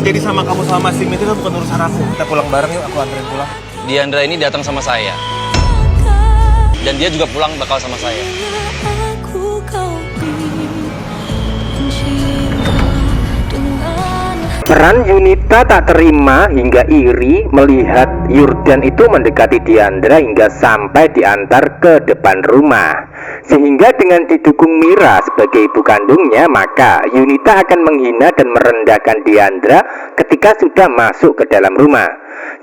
terjadi sama kamu sama Sim itu kan bukan urusan aku. Kita pulang bareng yuk, aku anterin pulang. Diandra ini datang sama saya. Dan dia juga pulang bakal sama saya. Peran Yunita tak terima hingga iri melihat Yurdan itu mendekati Diandra hingga sampai diantar ke depan rumah. Sehingga dengan didukung Mira sebagai ibu kandungnya, maka Yunita akan menghina dan merendahkan Diandra ketika sudah masuk ke dalam rumah.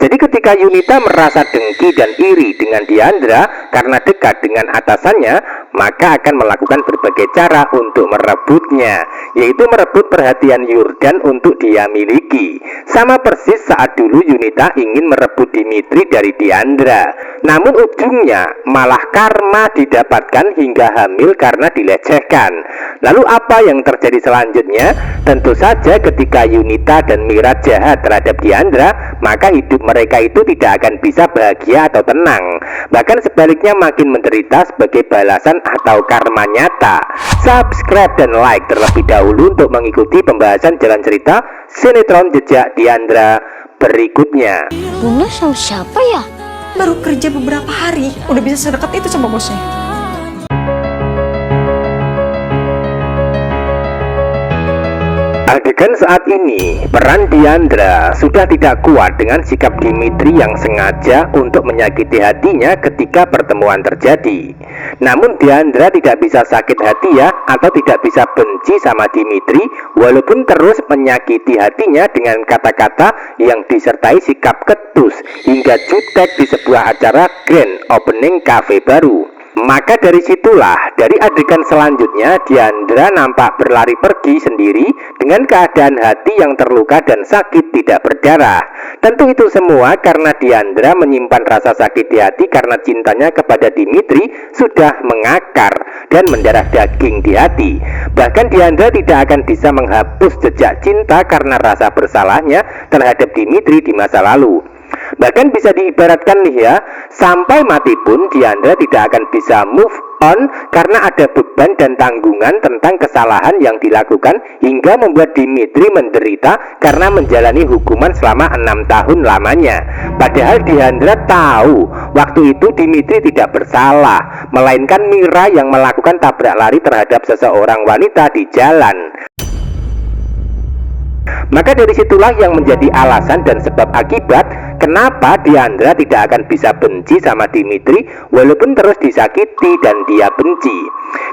Jadi ketika Yunita merasa dengki dan iri dengan Diandra karena dekat dengan atasannya, maka akan melakukan berbagai cara untuk merebutnya, yaitu merebut perhatian Yurdan untuk dia miliki. Sama persis saat dulu Yunita ingin merebut Dimitri dari Diandra. Namun ujungnya malah karma didapatkan hingga hamil karena dilecehkan. Lalu apa yang terjadi selanjutnya? Tentu saja ketika Yunita dan Mira jahat terhadap Diandra, maka hidup mereka itu tidak akan bisa bahagia atau tenang. Bahkan sebaliknya makin menderita sebagai balasan atau karma nyata. Subscribe dan like terlebih dahulu untuk mengikuti pembahasan jalan cerita sinetron Jejak Diandra berikutnya. Bunga sama siapa ya? Baru kerja beberapa hari, udah bisa sedekat itu sama bosnya. Adegan saat ini, peran Diandra sudah tidak kuat dengan sikap Dimitri yang sengaja untuk menyakiti hatinya ketika pertemuan terjadi. Namun Diandra tidak bisa sakit hati ya, atau tidak bisa benci sama Dimitri, walaupun terus menyakiti hatinya dengan kata-kata yang disertai sikap ketus hingga jutek di sebuah acara grand opening cafe baru. Maka dari situlah, dari adegan selanjutnya Diandra nampak berlari pergi sendiri dengan keadaan hati yang terluka dan sakit tidak berdarah. Tentu itu semua karena Diandra menyimpan rasa sakit di hati karena cintanya kepada Dimitri sudah mengakar dan mendarah daging di hati. Bahkan Diandra tidak akan bisa menghapus jejak cinta karena rasa bersalahnya terhadap Dimitri di masa lalu. Bahkan bisa diibaratkan nih ya, sampai mati pun Diandra tidak akan bisa move on karena ada beban dan tanggungan tentang kesalahan yang dilakukan hingga membuat Dimitri menderita karena menjalani hukuman selama 6 tahun lamanya. Padahal Diandra tahu waktu itu Dimitri tidak bersalah, melainkan Mira yang melakukan tabrak lari terhadap seseorang wanita di jalan. Maka dari situlah yang menjadi alasan dan sebab akibat kenapa Diandra tidak akan bisa benci sama Dimitri walaupun terus disakiti dan dia benci.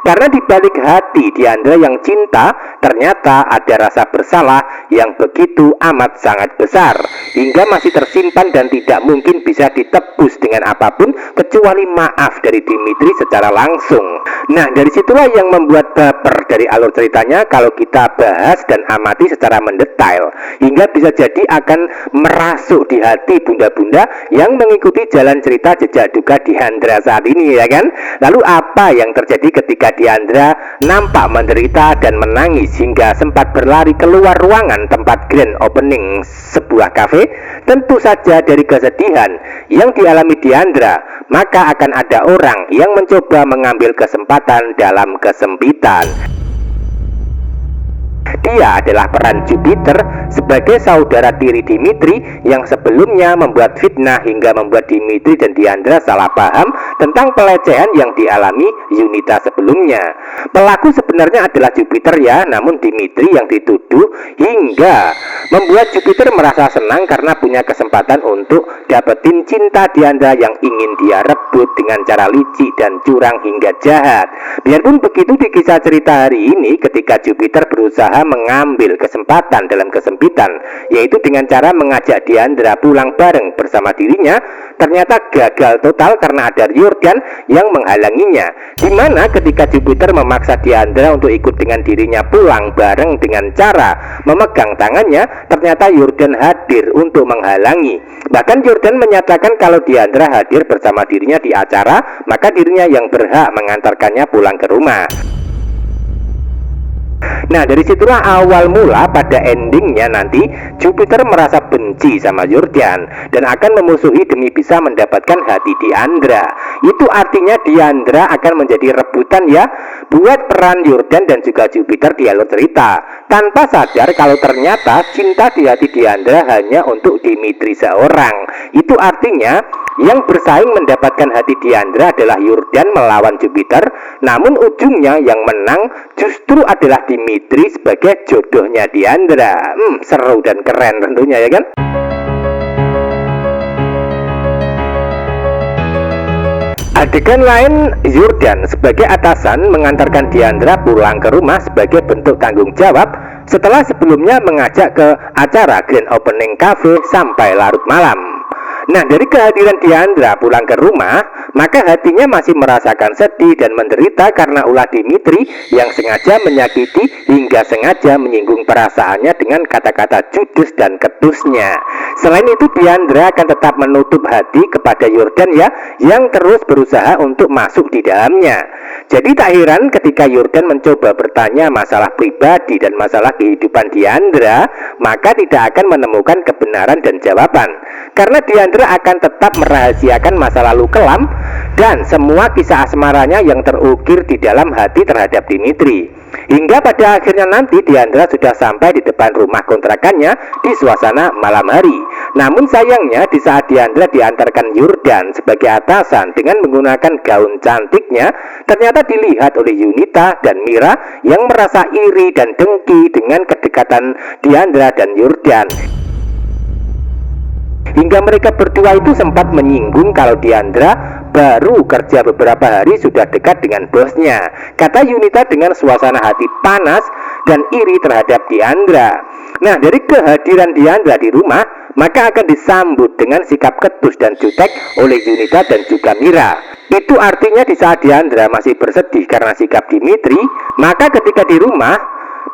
Karena di balik hati Diandra yang cinta ternyata ada rasa bersalah yang begitu amat sangat besar hingga masih tersimpan dan tidak mungkin bisa ditebus dengan apapun kecuali maaf dari Dimitri secara langsung. Nah, dari situlah yang membuat baper dari alur ceritanya kalau kita bahas dan amati secara mendetail, hingga bisa jadi akan merasuk di hati bunda-bunda yang mengikuti jalan cerita jejak duka Diandra saat ini, ya kan? Lalu apa yang terjadi ketika Diandra nampak menderita dan menangis hingga sempat berlari keluar ruangan tempat grand opening sebuah kafe? Tentu saja dari kesedihan yang dialami Diandra, maka akan ada orang yang mencoba mengambil kesempatan dalam kesempitan. Dia adalah peran Jupiter sebagai saudara tiri Dimitri yang sebelumnya membuat fitnah hingga membuat Dimitri dan Diandra salah paham tentang pelecehan yang dialami Yunita sebelumnya. Pelaku sebenarnya adalah Jupiter ya, namun Dimitri yang dituduh hingga membuat Jupiter merasa senang karena punya kesempatan untuk dapetin cinta Diandra yang ingin dia rebut dengan cara licik dan curang hingga jahat. Biarpun begitu, di kisah cerita hari ini ketika Jupiter berusaha mengambil kesempatan dalam kesempitan, yaitu dengan cara mengajak Diandra pulang bareng bersama dirinya, ternyata gagal total karena ada Yurdan yang menghalanginya. Dimana ketika Jupiter memaksa Diandra untuk ikut dengan dirinya pulang bareng dengan cara memegang tangannya, ternyata Yurdan hadir untuk menghalangi. Bahkan Yurdan menyatakan kalau Diandra hadir bersama dirinya di acara, maka dirinya yang berhak mengantarkannya pulang ke rumah. Nah, dari situlah awal mula pada endingnya nanti Jupiter merasa benci sama Jordan dan akan memusuhi demi bisa mendapatkan hati Diandra. Itu artinya Diandra akan menjadi rebutan ya buat peran Jordan dan juga Jupiter di alur cerita, tanpa sadar kalau ternyata cinta di hati Diandra hanya untuk Dimitri seorang. Itu artinya yang bersaing mendapatkan hati Diandra adalah Jordan melawan Jupiter, namun ujungnya yang menang justru adalah Dimitri sebagai jodohnya Diandra. Seru dan keren tentunya ya kan? Adegan lain, Jordan sebagai atasan mengantarkan Diandra pulang ke rumah sebagai bentuk tanggung jawab setelah sebelumnya mengajak ke acara grand opening cafe sampai larut malam. Nah, dari kehadiran Diandra pulang ke rumah, maka hatinya masih merasakan sedih dan menderita karena ulah Dimitri yang sengaja menyakiti hingga sengaja menyinggung perasaannya dengan kata-kata judes dan ketusnya. Selain itu, Diandra akan tetap menutup hati kepada Jordan ya, yang terus berusaha untuk masuk di dalamnya. Jadi tak heran ketika Jordan mencoba bertanya masalah pribadi dan masalah kehidupan Diandra, maka tidak akan menemukan kebenaran dan jawaban. Karena Diandra akan tetap merahasiakan masa lalu kelam dan semua kisah asmaranya yang terukir di dalam hati terhadap Dimitri. Hingga pada akhirnya nanti Diandra sudah sampai di depan rumah kontrakannya di suasana malam hari. Namun sayangnya di saat Diandra diantarkan Jordan sebagai atasan dengan menggunakan gaun cantiknya, ternyata dilihat oleh Yunita dan Mira yang merasa iri dan dengki dengan kedekatan Diandra dan Jordan. Hingga mereka berdua itu sempat menyinggung kalau Diandra baru kerja beberapa hari sudah dekat dengan bosnya. Kata Yunita dengan suasana hati panas dan iri terhadap Diandra. Nah, dari kehadiran Diandra di rumah, maka akan disambut dengan sikap ketus dan jutek oleh Yunita dan juga Mira. Itu artinya di saat Diandra masih bersedih karena sikap Dimitri, maka ketika di rumah,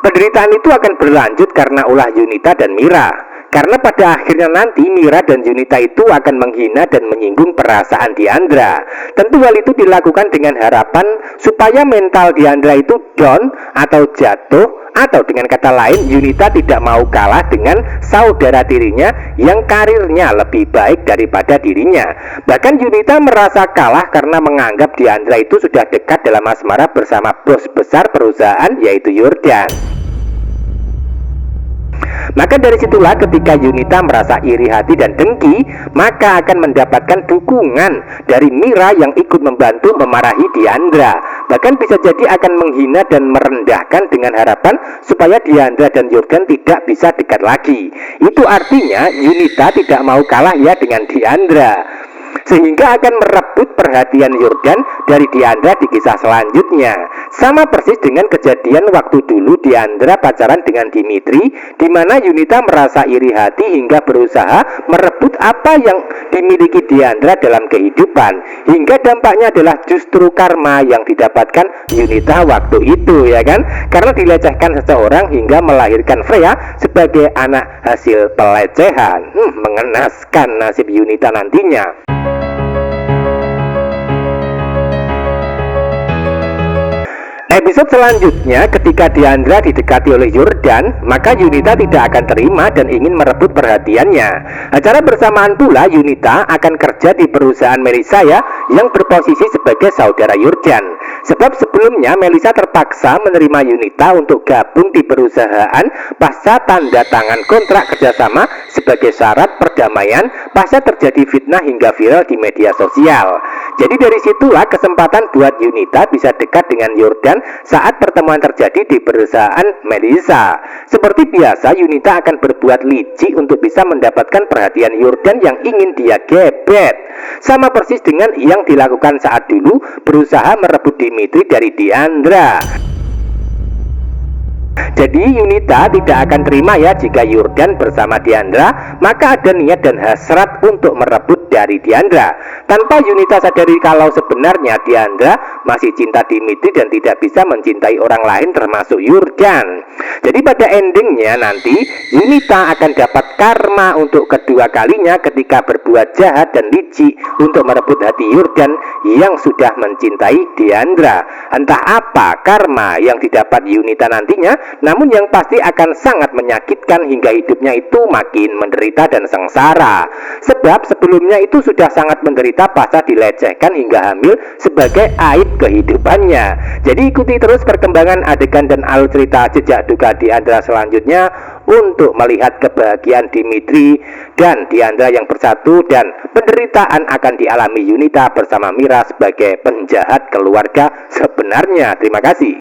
penderitaan itu akan berlanjut karena ulah Yunita dan Mira. Karena pada akhirnya nanti Mira dan Yunita itu akan menghina dan menyinggung perasaan Diandra. Tentu hal itu dilakukan dengan harapan supaya mental Diandra itu down atau jatuh, atau dengan kata lain Yunita tidak mau kalah dengan saudara tirinya yang karirnya lebih baik daripada dirinya. Bahkan Yunita merasa kalah karena menganggap Diandra itu sudah dekat dalam asmara bersama bos besar perusahaan yaitu Jordan. Maka dari situlah ketika Yunita merasa iri hati dan dengki, maka akan mendapatkan dukungan dari Mira yang ikut membantu memarahi Diandra. Bahkan bisa jadi akan menghina dan merendahkan dengan harapan supaya Diandra dan Jordan tidak bisa dekat lagi. Itu artinya Yunita tidak mau kalah ya dengan Diandra, sehingga akan merebut perhatian Jordan dari Diandra di kisah selanjutnya. Sama persis dengan kejadian waktu dulu Diandra pacaran dengan Dimitri, di mana Yunita merasa iri hati hingga berusaha merebut apa yang dimiliki Diandra dalam kehidupan, hingga dampaknya adalah justru karma yang didapatkan Yunita waktu itu ya kan, karena dilecehkan seseorang hingga melahirkan Freya sebagai anak hasil pelecehan. Mengenaskan nasib Yunita nantinya. Episode selanjutnya ketika Diandra didekati oleh Jordan, maka Yunita tidak akan terima dan ingin merebut perhatiannya. Acara bersamaan pula Yunita akan kerja di perusahaan Melissa ya, yang berposisi sebagai saudara Jordan. Sebab sebelumnya Melissa terpaksa menerima Yunita untuk gabung di perusahaan pasca tanda tangan kontrak kerjasama sebagai syarat perdamaian pasca terjadi fitnah hingga viral di media sosial. Jadi dari situlah kesempatan buat Yunita bisa dekat dengan Jordan saat pertemuan terjadi di perusahaan Melissa. Seperti biasa, Yunita akan berbuat licik untuk bisa mendapatkan perhatian Jordan yang ingin dia gebet. Sama persis dengan yang dilakukan saat dulu berusaha merebut Dimitri dari Diandra. Jadi Yunita tidak akan terima ya jika Jordan bersama Diandra, maka ada niat dan hasrat untuk merebut dari Diandra, tanpa Yunita sadari kalau sebenarnya Diandra masih cinta Dimitri dan tidak bisa mencintai orang lain termasuk Jordan. Jadi pada endingnya nanti Yunita akan dapat karma untuk kedua kalinya ketika berbuat jahat dan licik untuk merebut hati Jordan yang sudah mencintai Diandra. Entah apa karma yang didapat Yunita nantinya, Namun yang pasti akan sangat menyakitkan hingga hidupnya itu makin menderita dan sengsara. Sebab sebelumnya itu sudah sangat menderita pasca dilecehkan hingga hamil sebagai aib kehidupannya. Jadi ikuti terus perkembangan adegan dan alur cerita jejak duka Diandra selanjutnya untuk melihat kebahagiaan Dimitri dan Diandra yang bersatu, dan penderitaan akan dialami Yunita bersama Mira sebagai penjahat keluarga sebenarnya. Terima kasih.